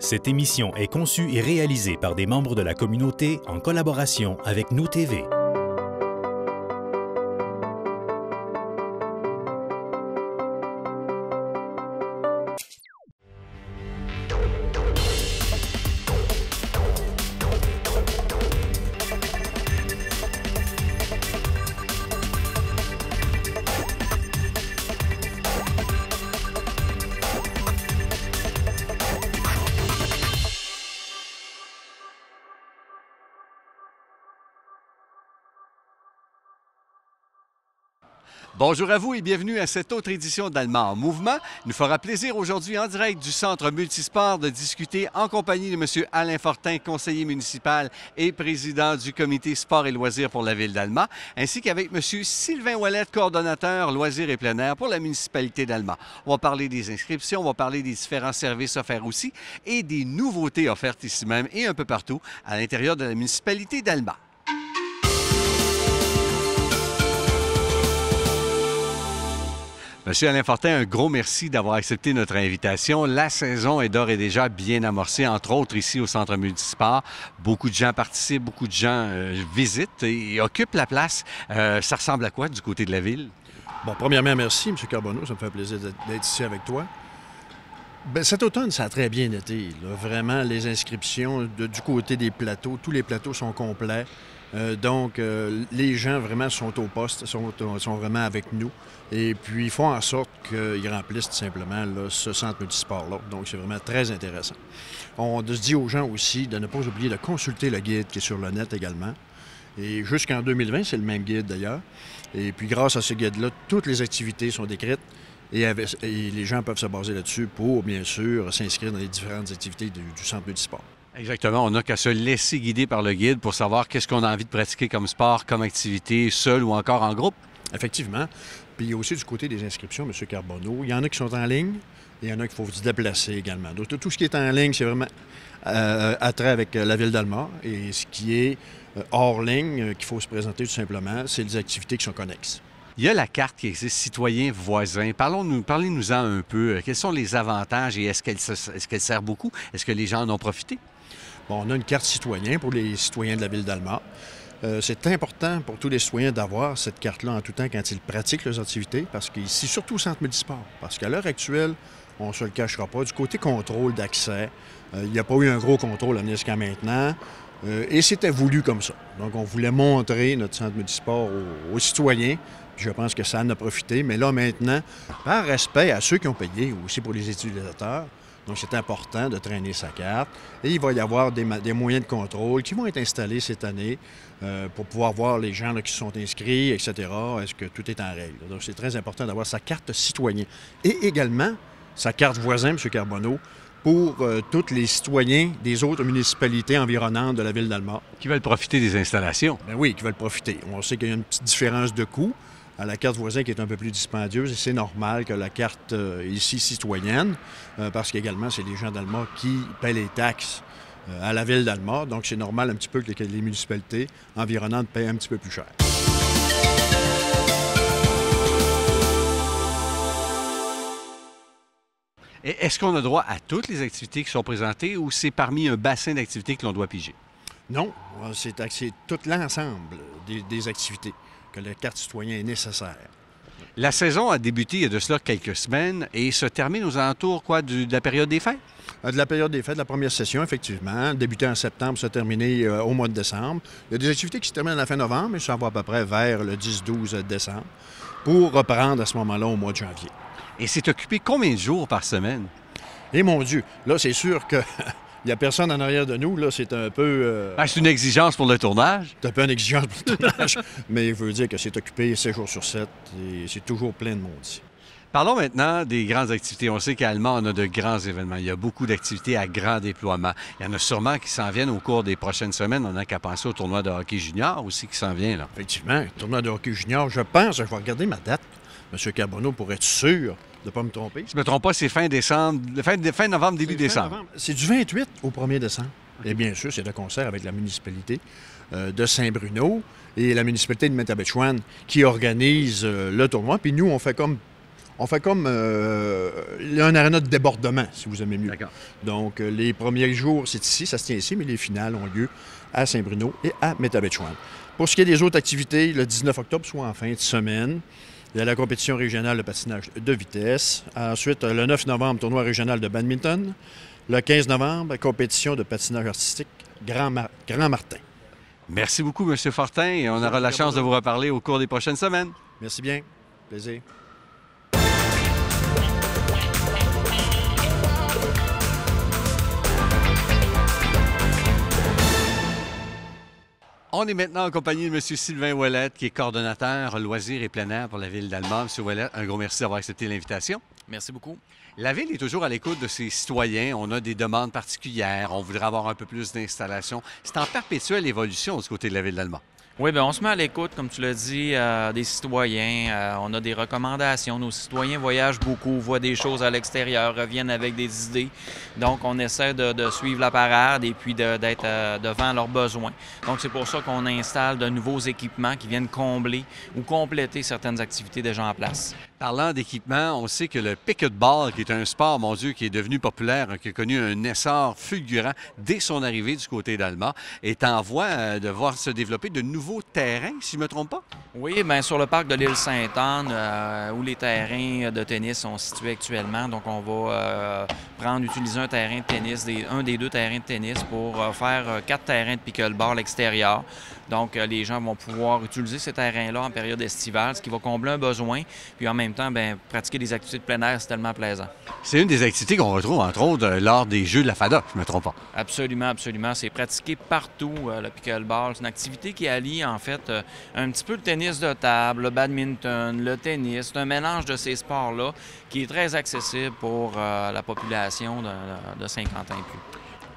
Cette émission est conçue et réalisée par des membres de la communauté en collaboration avec Nous TV. Bonjour à vous et bienvenue à cette autre édition d'Allemand en mouvement. Il nous fera plaisir aujourd'hui en direct du Centre multisport de discuter en compagnie de M. Alain Fortin, conseiller municipal et président du comité sport et loisirs pour la ville d'Allemand, ainsi qu'avec M. Sylvain Ouellette, coordonnateur loisirs et plein air pour la municipalité d'Allemand. On va parler des inscriptions, on va parler des différents services offerts aussi et des nouveautés offertes ici même et un peu partout à l'intérieur de la municipalité d'Allemand. Monsieur Alain Fortin, un gros merci d'avoir accepté notre invitation. La saison est d'ores et déjà bien amorcée, entre autres ici au Centre multisport. Beaucoup de gens participent, beaucoup de gens visitent et occupent la place. Ça ressemble à quoi du côté de la ville? Bon, premièrement, merci, M. Carbonneau. Ça me fait plaisir d'être ici avec toi. Bien, cet automne, ça a très bien été. Là. Vraiment, les inscriptions du côté des plateaux, tous les plateaux sont complets. Donc, les gens vraiment sont au poste, sont vraiment avec nous. Et puis, ils font en sorte qu'ils remplissent tout simplement là, ce centre multisport-là. Donc, c'est vraiment très intéressant. On se dit aux gens aussi de ne pas oublier de consulter le guide qui est sur le net également. Et jusqu'en 2020, c'est le même guide d'ailleurs. Et puis, grâce à ce guide-là, toutes les activités sont décrites. Et les gens peuvent se baser là-dessus pour, bien sûr, s'inscrire dans les différentes activités du centre multisport. Exactement. On n'a qu'à se laisser guider par le guide pour savoir qu'est-ce qu'on a envie de pratiquer comme sport, comme activité, seul ou encore en groupe. Effectivement. Puis il y a aussi du côté des inscriptions, M. Carbonneau. Il y en a qui sont en ligne et il y en a qu'il faut se déplacer également. Donc, tout ce qui est en ligne, c'est vraiment attrait avec la ville d'Allemand. Et ce qui est hors ligne, qu'il faut se présenter tout simplement, c'est les activités qui sont connexes. Il y a la carte qui existe, citoyen voisin. Parlez-nous-en un peu. Quels sont les avantages et est-ce qu'elle sert beaucoup? Est-ce que les gens en ont profité? Bon, on a une carte citoyen pour les citoyens de la ville d'Allemand. C'est important pour tous les citoyens d'avoir cette carte-là en tout temps quand ils pratiquent leurs activités, parce qu'ici, surtout au centre multisport, parce qu'à l'heure actuelle, on ne se le cachera pas, du côté contrôle d'accès, il n'y a pas eu un gros contrôle jusqu'à maintenant, et c'était voulu comme ça. Donc, on voulait montrer notre centre multisport aux citoyens. Je pense que ça en a profité, mais là, maintenant, par respect à ceux qui ont payé, aussi pour les utilisateurs, donc c'est important de traîner sa carte. Et il va y avoir des moyens de contrôle qui vont être installés cette année pour pouvoir voir les gens là, qui sont inscrits, etc. Est-ce que tout est en règle? Donc c'est très important d'avoir sa carte citoyen. Et également, sa carte voisin, M. Carbonneau, pour tous les citoyens des autres municipalités environnantes de la ville d'Allemand. Qui veulent profiter des installations. Bien oui, qui veulent profiter. On sait qu'il y a une petite différence de coût à la carte voisin qui est un peu plus dispendieuse et c'est normal que la carte ici citoyenne, parce qu'également, c'est les gens d'Allemand qui paient les taxes à la ville d'Allemand. Donc, c'est normal un petit peu que les municipalités environnantes paient un petit peu plus cher. Est-ce qu'on a droit à toutes les activités qui sont présentées ou c'est parmi un bassin d'activités que l'on doit piger? Non, c'est tout l'ensemble des activités que la carte citoyen est nécessaire. La saison a débuté il y a de cela quelques semaines et se termine aux alentours de la période des fêtes? De la période des fêtes, la première session, effectivement, débuté en septembre, se terminer au mois de décembre. Il y a des activités qui se terminent à la fin novembre, mais ça va à peu près vers le 10-12 décembre, pour reprendre à ce moment-là au mois de janvier. Et c'est occupé combien de jours par semaine? Eh mon Dieu, là, c'est sûr que il n'y a personne en arrière de nous, là, c'est un peu... C'est une exigence pour le tournage? C'est un peu une exigence pour le tournage, mais je veux dire que c'est occupé 7 jours sur 7 et c'est toujours plein de monde ici. Parlons maintenant des grandes activités. On sait qu'à Allemand, on a de grands événements. Il y a beaucoup d'activités à grand déploiement. Il y en a sûrement qui s'en viennent au cours des prochaines semaines. On n'a qu'à penser au tournoi de hockey junior aussi qui s'en vient, là. Effectivement, le tournoi de hockey junior, je vais regarder ma date, M. Carbonneau, pour être sûr de ne pas me tromper. Si je ne me trompe pas, c'est fin décembre, fin novembre, début décembre. C'est du 28 au 1er décembre. Okay. Et bien sûr, c'est de concert avec la municipalité de Saint-Bruno et la municipalité de Métabetchouan qui organise le tournoi. Puis nous, On fait comme un aréna de débordement, si vous aimez mieux. D'accord. Donc, les premiers jours, c'est ici, ça se tient ici, mais les finales ont lieu à Saint-Bruno et à Métabetchouan. Pour ce qui est des autres activités, le 19 octobre, soit en fin de semaine, il y a la compétition régionale de patinage de vitesse. Ensuite, le 9 novembre, tournoi régional de badminton. Le 15 novembre, compétition de patinage artistique Grand Martin. Merci beaucoup, M. Fortin, et on aura la chance de vous reparler au cours des prochaines semaines. Merci bien. Plaisir. On est maintenant en compagnie de M. Sylvain Ouellette, qui est coordonnateur loisirs et plein air pour la Ville d'Alma. M. Ouellette, un gros merci d'avoir accepté l'invitation. Merci beaucoup. La Ville est toujours à l'écoute de ses citoyens. On a des demandes particulières. On voudrait avoir un peu plus d'installations. C'est en perpétuelle évolution du côté de la Ville d'Alma. Oui, bien, on se met à l'écoute, comme tu l'as dit, des citoyens. On a des recommandations. Nos citoyens voyagent beaucoup, voient des choses à l'extérieur, reviennent avec des idées. Donc, on essaie de suivre la parade et puis d'être devant leurs besoins. Donc, c'est pour ça qu'on installe de nouveaux équipements qui viennent combler ou compléter certaines activités déjà en place. Parlant d'équipement, on sait que le pickleball, qui est un sport, mon Dieu, qui est devenu populaire, qui a connu un essor fulgurant dès son arrivée du côté d'Alma, est en voie de voir se développer de nouveaux terrains, si je ne me trompe pas? Oui, bien sur le parc de l'île Sainte-Anne, où les terrains de tennis sont situés actuellement. Donc, on va utiliser un terrain de tennis, un des 2 terrains de tennis pour faire 4 terrains de pickleball à l'extérieur. Donc, les gens vont pouvoir utiliser ces terrains-là en période estivale, ce qui va combler un besoin. Puis en même temps, bien, pratiquer des activités de plein air, c'est tellement plaisant. C'est une des activités qu'on retrouve, entre autres, lors des Jeux de la FADA, je ne me trompe pas. Absolument, absolument. C'est pratiqué partout, le pickleball. C'est une activité qui allie, en fait, un petit peu le tennis de table, le badminton, le tennis. C'est un mélange de ces sports-là qui est très accessible pour la population de 50 ans et plus.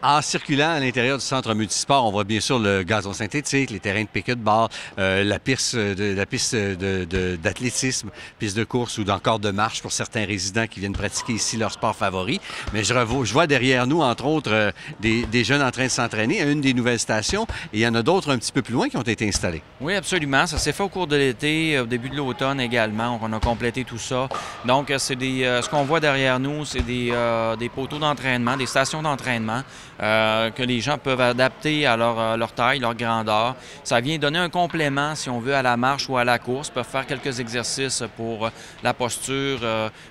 En circulant à l'intérieur du centre multisport, on voit bien sûr le gazon synthétique, les terrains de pickleball, la piste d'athlétisme, piste de course ou encore de marche pour certains résidents qui viennent pratiquer ici leur sport favori. Mais je vois derrière nous, entre autres, des jeunes en train de s'entraîner à une des nouvelles stations. Et il y en a d'autres un petit peu plus loin qui ont été installés. Oui, absolument. Ça s'est fait au cours de l'été, au début de l'automne également. On a complété tout ça. Donc, ce qu'on voit derrière nous, c'est des poteaux d'entraînement, des stations d'entraînement. Que les gens peuvent adapter à leur taille, leur grandeur. Ça vient donner un complément, si on veut, à la marche ou à la course. Ils peuvent faire quelques exercices pour la posture,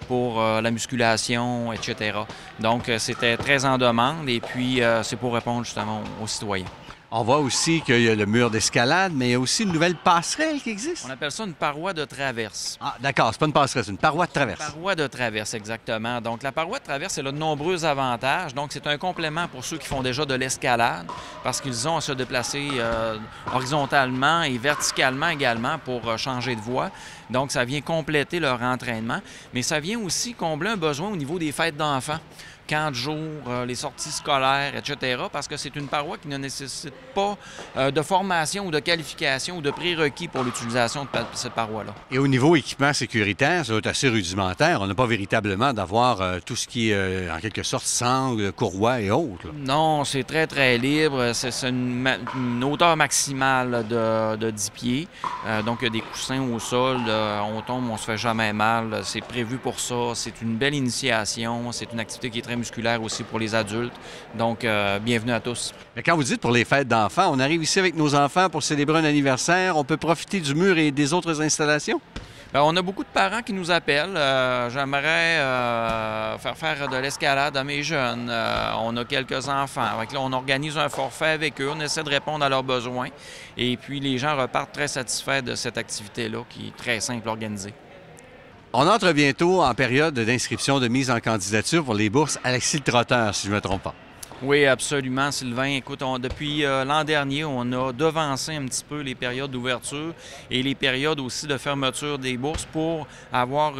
pour la musculation, etc. Donc, c'était très en demande et puis c'est pour répondre justement aux citoyens. On voit aussi qu'il y a le mur d'escalade, mais il y a aussi une nouvelle passerelle qui existe. On appelle ça une paroi de traverse. Ah, d'accord, c'est pas une passerelle, c'est une paroi de traverse. Paroi de traverse, exactement. Donc, la paroi de traverse, elle a de nombreux avantages. Donc, c'est un complément pour ceux qui font déjà de l'escalade, parce qu'ils ont à se déplacer horizontalement et verticalement également pour changer de voie. Donc, ça vient compléter leur entraînement, mais ça vient aussi combler un besoin au niveau des fêtes d'enfants. Camps de jour, les sorties scolaires, etc., parce que c'est une paroi qui ne nécessite pas de formation ou de qualification ou de prérequis pour l'utilisation de cette paroi-là. Et au niveau équipement sécuritaire, ça va être assez rudimentaire. On n'a pas véritablement d'avoir tout ce qui est, en quelque sorte, sangle, courroie et autres. Là. Non, c'est très, très libre. C'est une hauteur maximale de 10 pieds. Donc, il y a des coussins au sol. On tombe, on se fait jamais mal. C'est prévu pour ça. C'est une belle initiation. C'est une activité qui est très musculaire aussi pour les adultes. Donc, bienvenue à tous. Mais quand vous dites pour les fêtes d'enfants, on arrive ici avec nos enfants pour célébrer un anniversaire. On peut profiter du mur et des autres installations? Bien, on a beaucoup de parents qui nous appellent. J'aimerais faire de l'escalade à mes jeunes. On a quelques enfants. Donc là, on organise un forfait avec eux. On essaie de répondre à leurs besoins. Et puis, les gens repartent très satisfaits de cette activité-là qui est très simple à organiser. On entre bientôt en période d'inscription de mise en candidature pour les bourses Alexis Trotteur, si je ne me trompe pas. Oui, absolument, Sylvain. Écoute, depuis l'an dernier, on a devancé un petit peu les périodes d'ouverture et les périodes aussi de fermeture des bourses pour avoir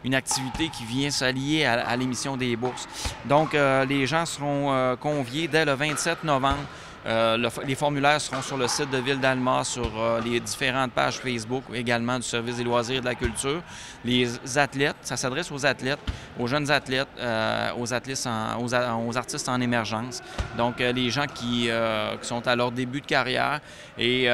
une activité qui vient s'allier à l'émission des bourses. Donc, les gens seront conviés dès le 27 novembre. Les formulaires seront sur le site de Ville d'Alma, sur les différentes pages Facebook, également du service des loisirs et de la culture. Les athlètes, ça s'adresse aux athlètes, aux jeunes athlètes, aux artistes en émergence. Donc, les gens qui sont à leur début de carrière et...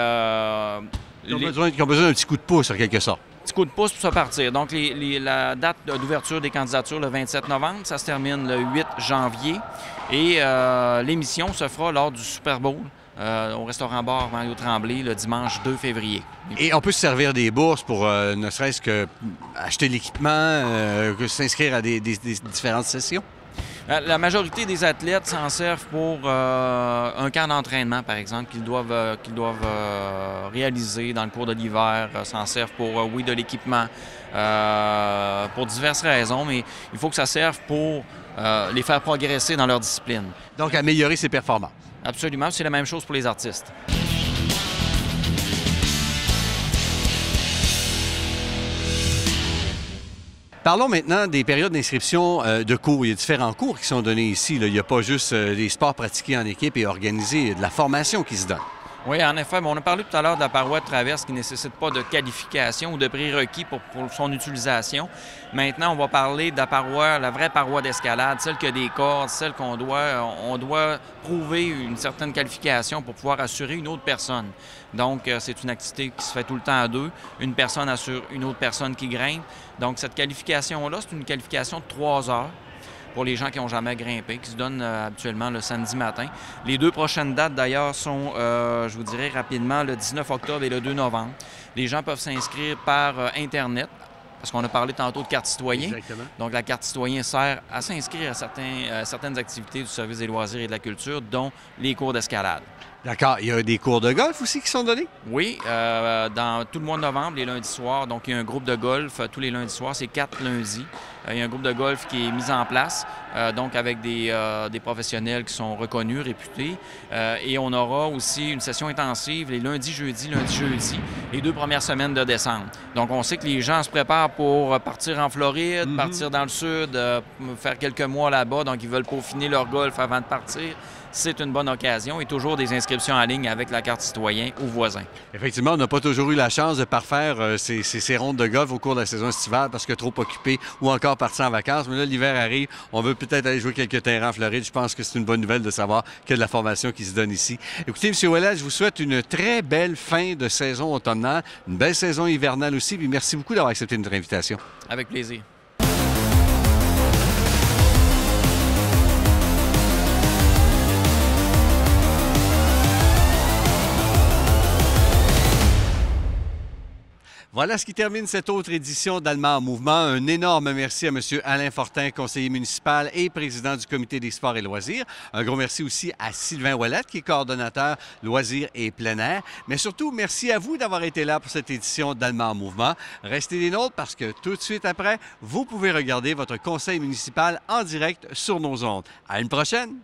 Qui ont besoin d'un petit coup de pouce, en quelque sorte. petit coup de pouce pour se partir. Donc, la date d'ouverture des candidatures, le 27 novembre, ça se termine le 8 janvier. Et l'émission se fera lors du Super Bowl au restaurant-bar Mario Tremblay le dimanche 2 février. Et on peut se servir des bourses pour ne serait-ce que acheter l'équipement, s'inscrire à des différentes sessions? La majorité des athlètes s'en servent pour un camp d'entraînement, par exemple, qu'ils doivent réaliser dans le cours de l'hiver, s'en servent pour, oui, de l'équipement, pour diverses raisons, mais il faut que ça serve pour les faire progresser dans leur discipline. Donc, améliorer ses performances. Absolument, c'est la même chose pour les artistes. Parlons maintenant des périodes d'inscription de cours. Il y a différents cours qui sont donnés ici, là. Il n'y a pas juste des sports pratiqués en équipe et organisés, il y a de la formation qui se donne. Oui, en effet. On a parlé tout à l'heure de la paroi de traverse qui ne nécessite pas de qualification ou de prérequis pour son utilisation. Maintenant, on va parler de la paroi, la vraie paroi d'escalade, celle qui a des cordes, celle on doit prouver une certaine qualification pour pouvoir assurer une autre personne. Donc, c'est une activité qui se fait tout le temps à deux. Une personne assure une autre personne qui grimpe. Donc, cette qualification-là, c'est une qualification de 3 heures. Pour les gens qui n'ont jamais grimpé, qui se donnent habituellement le samedi matin. Les 2 prochaines dates, d'ailleurs, sont, je vous dirais rapidement, le 19 octobre et le 2 novembre. Les gens peuvent s'inscrire par Internet, parce qu'on a parlé tantôt de carte citoyen. Exactement. Donc, la carte citoyen sert à s'inscrire à certaines activités du service des loisirs et de la culture, dont les cours d'escalade. D'accord. Il y a des cours de golf aussi qui sont donnés? Oui, dans tout le mois de novembre, les lundis soirs. Donc, il y a un groupe de golf tous les lundis soirs. C'est 4 lundis. Il y a un groupe de golf qui est mis en place, donc avec des professionnels qui sont reconnus, réputés. Et on aura aussi une session intensive les lundis, jeudi, les 2 premières semaines de décembre. Donc, on sait que les gens se préparent pour partir en Floride, partir dans le sud, faire quelques mois là-bas. Donc, ils veulent peaufiner leur golf avant de partir. C'est une bonne occasion et toujours des inscriptions en ligne avec la carte citoyen ou voisin. Effectivement, on n'a pas toujours eu la chance de parfaire ces rondes de golf au cours de la saison estivale parce que trop occupé ou encore parti en vacances. Mais là, l'hiver arrive, on veut peut-être aller jouer quelques terrains en Floride. Je pense que c'est une bonne nouvelle de savoir qu'il y a de la formation qui se donne ici. Écoutez, M. Ouellet, je vous souhaite une très belle fin de saison automnale, une belle saison hivernale aussi. Puis merci beaucoup d'avoir accepté notre invitation. Avec plaisir. Voilà ce qui termine cette autre édition d'Allemand en mouvement. Un énorme merci à M. Alain Fortin, conseiller municipal et président du comité des sports et loisirs. Un gros merci aussi à Sylvain Ouellet, qui est coordonnateur loisirs et plein air. Mais surtout, merci à vous d'avoir été là pour cette édition d'Allemand en mouvement. Restez des nôtres parce que tout de suite après, vous pouvez regarder votre conseil municipal en direct sur nos ondes. À une prochaine!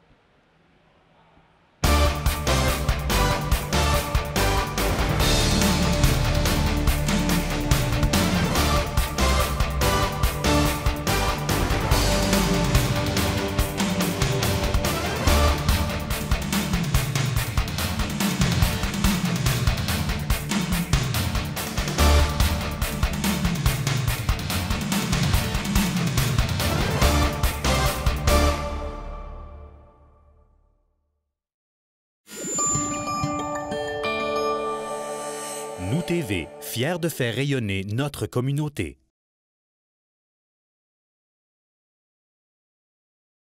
Nous TV, fiers de faire rayonner notre communauté.